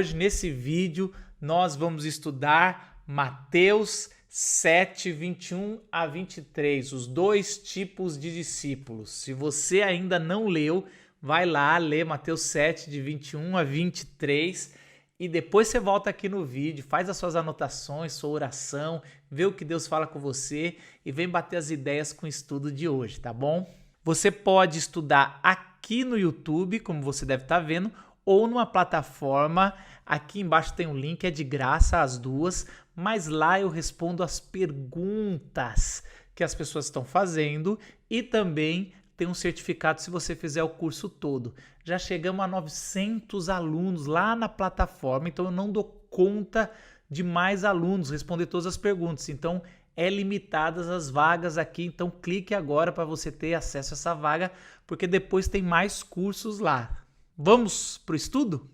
hoje, nesse vídeo, nós vamos estudar Mateus 7, 21 a 23, os dois tipos de discípulos. Se você ainda não leu, vai lá ler Mateus 7, de 21 a 23, e depois você volta aqui no vídeo, faz as suas anotações, sua oração, vê o que Deus fala com você e vem bater as ideias com o estudo de hoje, tá bom? Você pode estudar aqui no YouTube, como você deve estar vendo, ou numa plataforma, aqui embaixo tem um link, é de graça as duas, mas lá eu respondo as perguntas que as pessoas estão fazendo e também tem um certificado se você fizer o curso todo. Já chegamos a 900 alunos lá na plataforma, então eu não dou conta de mais alunos responder todas as perguntas, então é limitadas as vagas aqui, então clique agora para você ter acesso a essa vaga, porque depois tem mais cursos lá. Vamos para o estudo?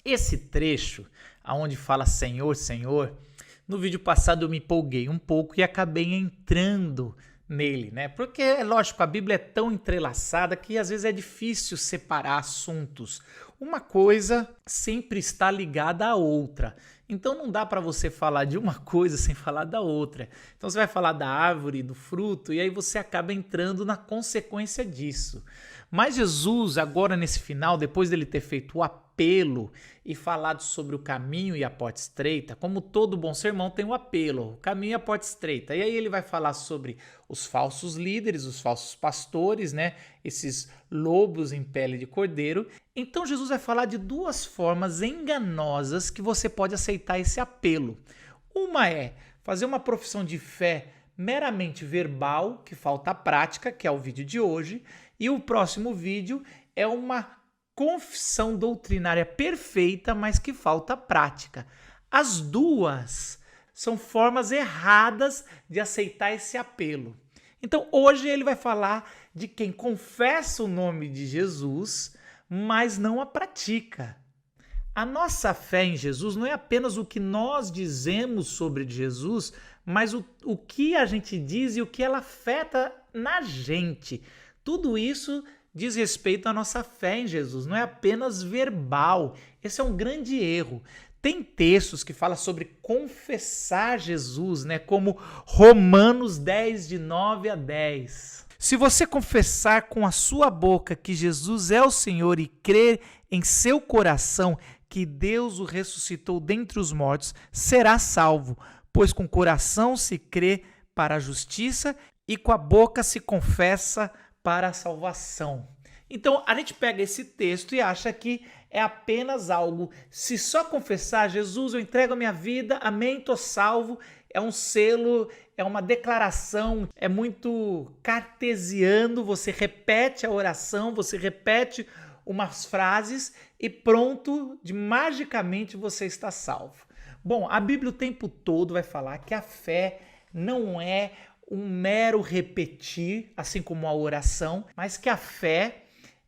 Esse trecho, onde fala Senhor, Senhor, no vídeo passado eu me empolguei um pouco e acabei entrando nele, né? Porque, é lógico, a Bíblia é tão entrelaçada que às vezes é difícil separar assuntos. Uma coisa sempre está ligada à outra. Então não dá para você falar de uma coisa sem falar da outra. Então você vai falar da árvore, do fruto, e aí você acaba entrando na consequência disso. Mas Jesus, agora nesse final, depois dele ter feito o apelo e falado sobre o caminho e a porta estreita, como todo bom sermão tem o apelo, o caminho e a porta estreita. E aí ele vai falar sobre os falsos líderes, os falsos pastores, né? Esses lobos em pele de cordeiro. Então Jesus vai falar de duas formas enganosas que você pode aceitar esse apelo. Uma é fazer uma profissão de fé meramente verbal, que falta prática, que é o vídeo de hoje, e o próximo vídeo é uma confissão doutrinária perfeita, mas que falta prática. As duas são formas erradas de aceitar esse apelo. Então hoje ele vai falar de quem confessa o nome de Jesus, mas não a pratica. A nossa fé em Jesus não é apenas o que nós dizemos sobre Jesus, mas o que a gente diz e o que ela afeta na gente. Tudo isso diz respeito à nossa fé em Jesus, não é apenas verbal. Esse é um grande erro. Tem textos que falam sobre confessar Jesus, né? Como Romanos 10, de 9 a 10. Se você confessar com a sua boca que Jesus é o Senhor e crer em seu coração que Deus o ressuscitou dentre os mortos, será salvo, pois com o coração se crê para a justiça e com a boca se confessa para a salvação. Então a gente pega esse texto e acha que é apenas algo, se só confessar Jesus, eu entrego a minha vida, amém, estou salvo, é um selo, é uma declaração, é muito cartesiano, você repete a oração, você repete umas frases e pronto, magicamente você está salvo. Bom, a Bíblia o tempo todo vai falar que a fé não é um mero repetir, assim como a oração, mas que a fé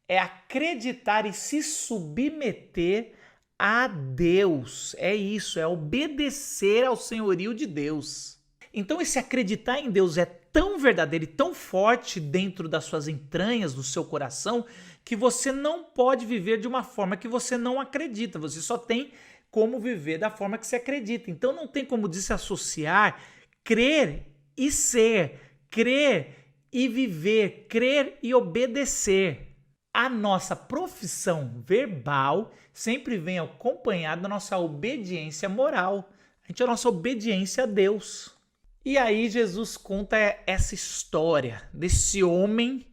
é acreditar e se submeter a Deus. É isso, é obedecer ao senhorio de Deus. Então esse acreditar em Deus é tão verdadeiro e tão forte dentro das suas entranhas, do seu coração, que você não pode viver de uma forma que você não acredita. Você só tem como viver da forma que você acredita. Então não tem como desassociar crer e ser, crer e viver, crer e obedecer. A nossa profissão verbal sempre vem acompanhada da nossa obediência moral, a nossa obediência a Deus. E aí Jesus conta essa história desse homem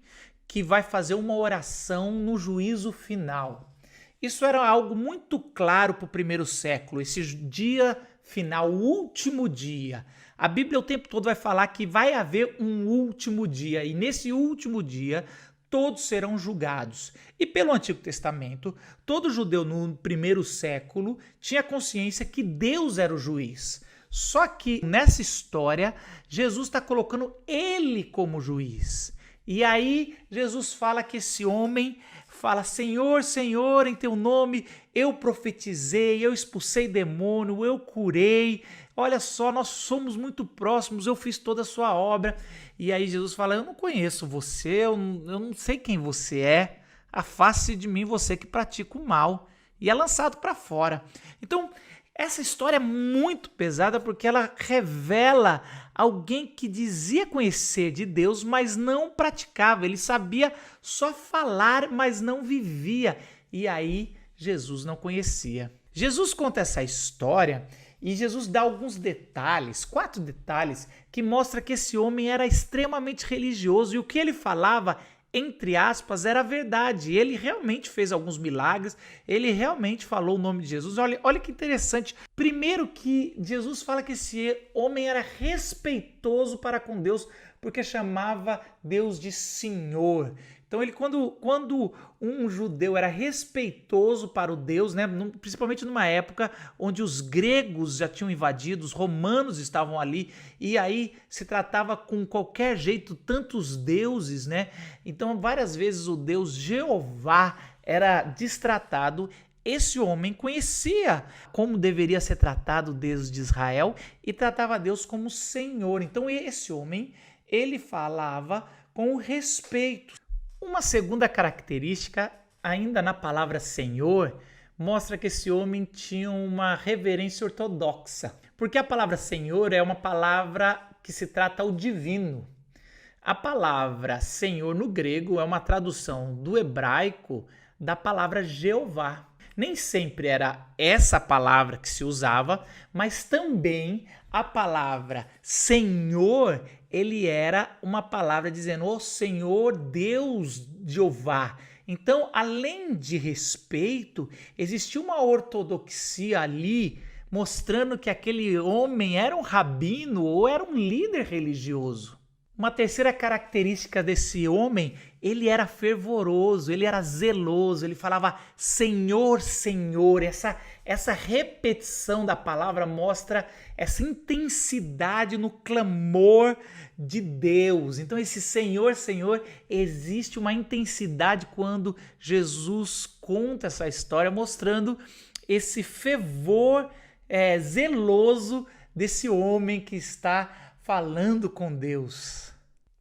que vai fazer uma oração no juízo final. Isso era algo muito claro para o primeiro século, esse dia final, o último dia. A Bíblia o tempo todo vai falar que vai haver um último dia, e nesse último dia todos serão julgados. E pelo Antigo Testamento, todo judeu no primeiro século tinha consciência que Deus era o juiz. Só que nessa história, Jesus está colocando ele como juiz. E aí Jesus fala que esse homem fala: Senhor, Senhor, em teu nome eu profetizei, eu expulsei demônio, eu curei. Olha só, nós somos muito próximos, eu fiz toda a sua obra. E aí Jesus fala: eu não conheço você, eu não sei quem você é. Afaste de mim você que pratica o mal. e é lançado para fora. Então, essa história é muito pesada porque ela revela alguém que dizia conhecer de Deus, mas não praticava. Ele sabia só falar, mas não vivia. E aí, Jesus não conhecia. Jesus conta essa história e Jesus dá alguns detalhes, 4 detalhes, que mostra que esse homem era extremamente religioso e o que ele falava, entre aspas, era verdade. Ele realmente fez alguns milagres, ele realmente falou o nome de Jesus. Olha que interessante. Primeiro que Jesus fala que esse homem era respeitoso para com Deus, porque chamava Deus de Senhor. Então, quando um judeu era respeitoso para o Deus, né, principalmente numa época onde os gregos já tinham invadido, os romanos estavam ali, e aí se tratava com qualquer jeito tantos deuses, né? Então, várias vezes o Deus Jeová era destratado. Esse homem conhecia como deveria ser tratado o Deus de Israel e tratava Deus como Senhor. Então, esse homem, ele falava com respeito. Uma segunda característica, ainda na palavra Senhor, mostra que esse homem tinha uma reverência ortodoxa. Porque a palavra Senhor é uma palavra que se trata ao divino. A palavra Senhor no grego é uma tradução do hebraico da palavra Jeová. Nem sempre era essa palavra que se usava, mas também a palavra Senhor, ele era uma palavra dizendo o Senhor Deus Jeová. Então, além de respeito, existia uma ortodoxia ali, mostrando que aquele homem era um rabino ou era um líder religioso. Uma terceira característica desse homem, ele era fervoroso, ele era zeloso, ele falava Senhor, Senhor. Essa repetição da palavra mostra essa intensidade no clamor de Deus. Então esse Senhor, Senhor, existe uma intensidade quando Jesus conta essa história, mostrando esse fervor zeloso desse homem que está falando com Deus.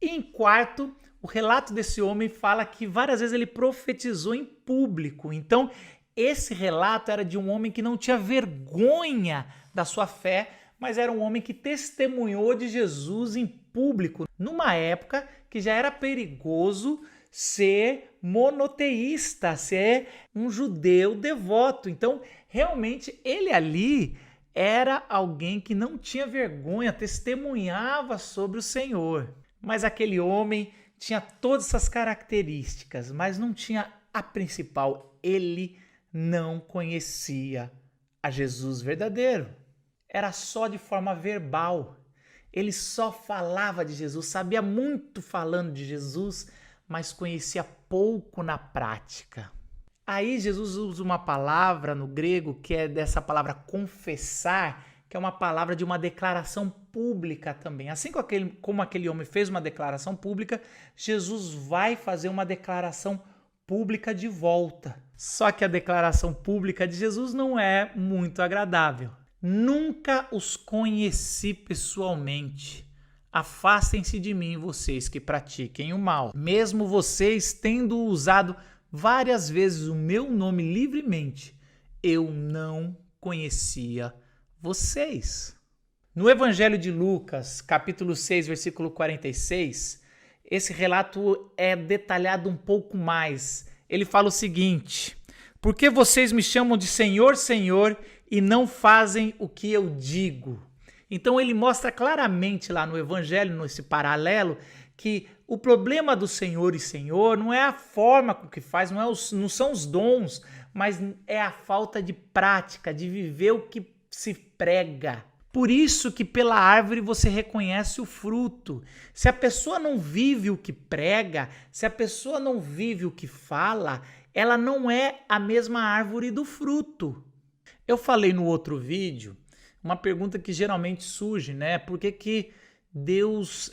E em quarto, o relato desse homem fala que várias vezes ele profetizou em público. Então, esse relato era de um homem que não tinha vergonha da sua fé, mas era um homem que testemunhou de Jesus em público, numa época que já era perigoso ser monoteísta, ser um judeu devoto. Então, realmente, ele ali era alguém que não tinha vergonha, testemunhava sobre o Senhor. Mas aquele homem tinha todas essas características, mas não tinha a principal. Ele não conhecia a Jesus verdadeiro. Era só de forma verbal. Ele só falava de Jesus, sabia muito falando de Jesus, mas conhecia pouco na prática. Aí Jesus usa uma palavra no grego que é dessa palavra confessar, que é uma palavra de uma declaração pública também. Assim como aquele homem fez uma declaração pública, Jesus vai fazer uma declaração pública de volta. Só que a declaração pública de Jesus não é muito agradável. Nunca os conheci pessoalmente. Afastem-se de mim, vocês que pratiquem o mal. Mesmo vocês tendo usado várias vezes o meu nome livremente, eu não conhecia vocês. No Evangelho de Lucas, capítulo 6, versículo 46, esse relato é detalhado um pouco mais. Ele fala o seguinte: por que vocês me chamam de Senhor, Senhor, e não fazem o que eu digo? Então ele mostra claramente lá no Evangelho, nesse paralelo, que o problema do Senhor e Senhor não é a forma com que faz, não são os dons, mas é a falta de prática, de viver o que se prega. Por isso que pela árvore você reconhece o fruto. Se a pessoa não vive o que prega, se a pessoa não vive o que fala, ela não é a mesma árvore do fruto. Eu falei no outro vídeo uma pergunta que geralmente surge, né? Por que Deus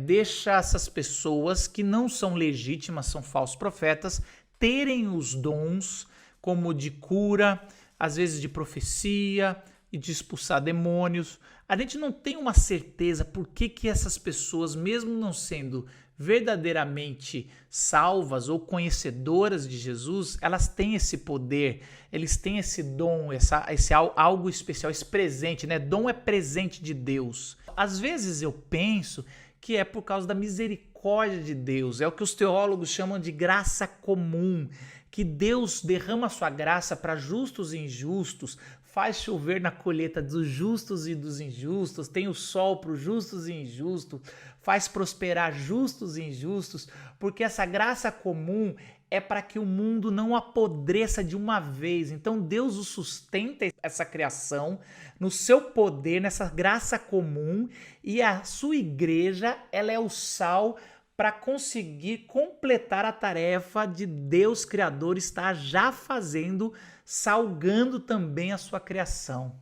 deixa essas pessoas que não são legítimas, são falsos profetas, terem os dons como de cura, às vezes de profecia e de expulsar demônios, A gente não tem uma certeza por que essas pessoas, mesmo não sendo verdadeiramente salvas ou conhecedoras de Jesus, elas têm esse poder, eles têm esse dom, esse algo especial, esse presente, né? Dom é presente de Deus. Às vezes eu penso que é por causa da misericórdia de Deus, é o que os teólogos chamam de graça comum, que Deus derrama a sua graça para justos e injustos, faz chover na colheita dos justos e dos injustos, tem o sol para os justos e injustos, faz prosperar justos e injustos, porque essa graça comum é para que o mundo não apodreça de uma vez. Então Deus o sustenta, essa criação, no seu poder, nessa graça comum, e a sua igreja, ela é o sal para conseguir completar a tarefa de Deus Criador estar já fazendo, salgando também a sua criação.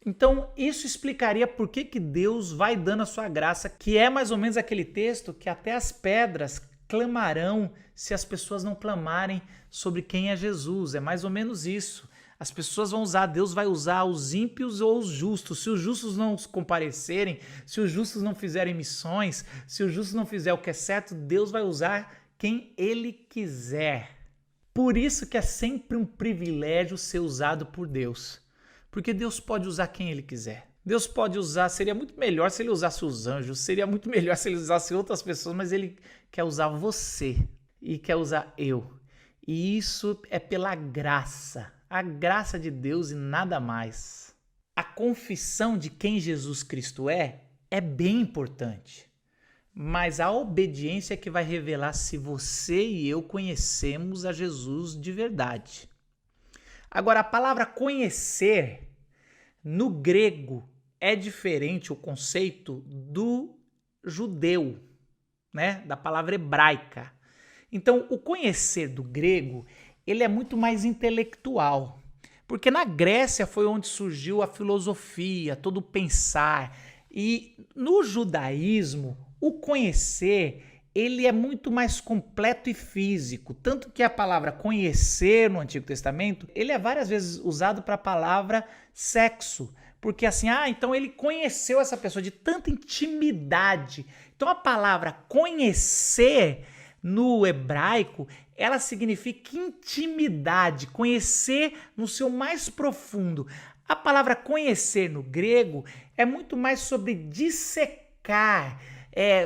Então, isso explicaria por que Deus vai dando a sua graça, que é mais ou menos aquele texto que até as pedras clamarão se as pessoas não clamarem sobre quem é Jesus. É mais ou menos isso. As pessoas vão usar, Deus vai usar os ímpios ou os justos. Se os justos não comparecerem, se os justos não fizerem missões, se os justos não fizerem o que é certo, Deus vai usar quem Ele quiser. Por isso que é sempre um privilégio ser usado por Deus. Porque Deus pode usar quem Ele quiser. Deus pode usar, seria muito melhor se Ele usasse os anjos, seria muito melhor se Ele usasse outras pessoas, mas Ele quer usar você e quer usar eu. E isso é pela graça. A graça de Deus e nada mais. A confissão de quem Jesus Cristo é bem importante, mas a obediência é que vai revelar se você e eu conhecemos a Jesus de verdade. Agora, a palavra conhecer, no grego, é diferente o conceito do judeu, né? Da palavra hebraica. Então, o conhecer do grego, ele é muito mais intelectual, porque na Grécia foi onde surgiu a filosofia, todo o pensar, e no judaísmo o conhecer ele é muito mais completo e físico, tanto que a palavra conhecer no Antigo Testamento ele é várias vezes usado para a palavra sexo, porque assim, então ele conheceu essa pessoa de tanta intimidade. Então a palavra conhecer no hebraico, ela significa intimidade, conhecer no seu mais profundo. A palavra conhecer no grego é muito mais sobre dissecar,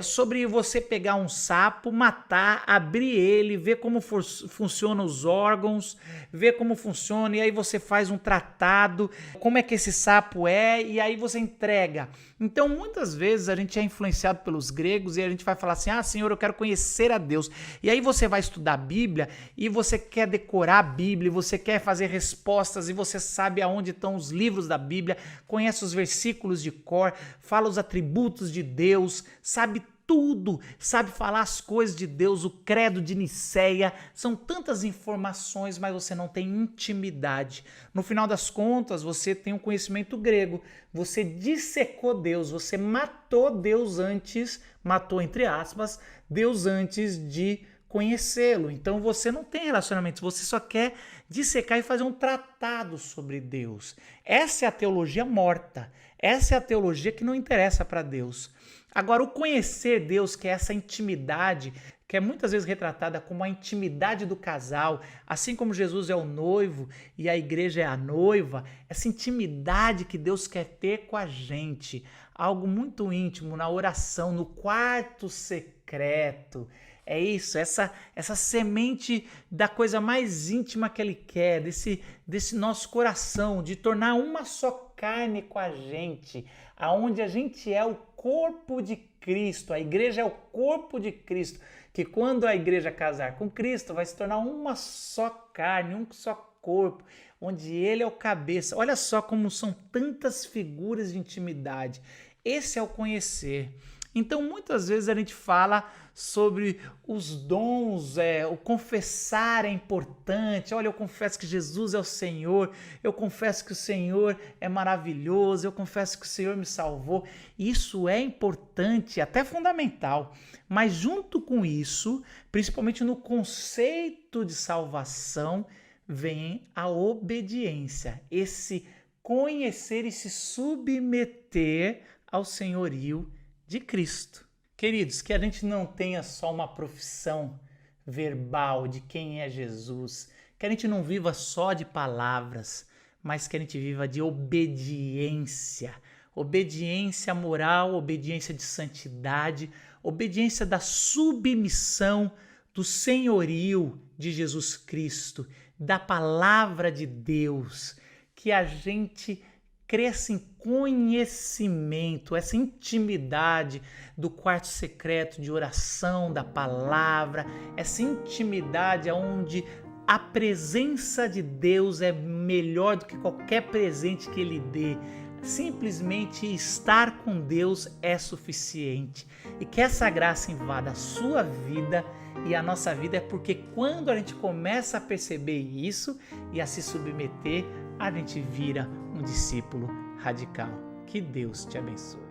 sobre você pegar um sapo, matar, abrir ele, ver como funcionam os órgãos, ver como funciona, e aí você faz um tratado, como é que esse sapo é, e aí você entrega. Então, muitas vezes a gente é influenciado pelos gregos e a gente vai falar assim, Senhor, eu quero conhecer a Deus. E aí você vai estudar a Bíblia e você quer decorar a Bíblia, você quer fazer respostas e você sabe aonde estão os livros da Bíblia, conhece os versículos de cor, fala os atributos de Deus, sabe tudo, sabe falar as coisas de Deus, o credo de Nicéia, são tantas informações, mas você não tem intimidade. No final das contas, você tem um conhecimento grego, você dissecou Deus, você matou Deus antes, matou entre aspas, Deus antes de conhecê-lo. Então você não tem relacionamento, você só quer dissecar e fazer um tratado sobre Deus. Essa é a teologia morta, essa é a teologia que não interessa para Deus. Agora, o conhecer Deus, que é essa intimidade, que é muitas vezes retratada como a intimidade do casal, assim como Jesus é o noivo e a igreja é a noiva, essa intimidade que Deus quer ter com a gente, algo muito íntimo, na oração, no quarto secreto. É isso, essa semente da coisa mais íntima que Ele quer, desse nosso coração, de tornar uma só carne com a gente, aonde a gente é o corpo de Cristo, a igreja é o corpo de Cristo, que quando a igreja casar com Cristo, vai se tornar uma só carne, um só corpo, onde Ele é o cabeça. Olha só como são tantas figuras de intimidade. Esse é o conhecer. Então, muitas vezes a gente fala sobre os dons, o confessar é importante. Olha, eu confesso que Jesus é o Senhor, eu confesso que o Senhor é maravilhoso, eu confesso que o Senhor me salvou. Isso é importante, até fundamental. Mas junto com isso, principalmente no conceito de salvação, vem a obediência, esse conhecer e se submeter ao senhorio de Cristo. Queridos, que a gente não tenha só uma profissão verbal de quem é Jesus, que a gente não viva só de palavras, mas que a gente viva de obediência. Obediência moral, obediência de santidade, obediência da submissão do senhorio de Jesus Cristo, da palavra de Deus, que a gente cresça em conhecimento, essa intimidade do quarto secreto de oração, da palavra, essa intimidade onde a presença de Deus é melhor do que qualquer presente que Ele dê. Simplesmente estar com Deus é suficiente. E que essa graça invada a sua vida e a nossa vida, é porque quando a gente começa a perceber isso e a se submeter, a gente vira um discípulo radical. Que Deus te abençoe.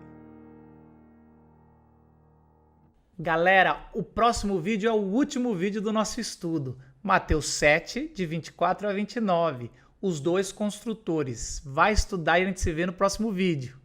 Galera, o próximo vídeo é o último vídeo do nosso estudo. Mateus 7, de 24 a 29. Os dois construtores. Vai estudar e a gente se vê no próximo vídeo.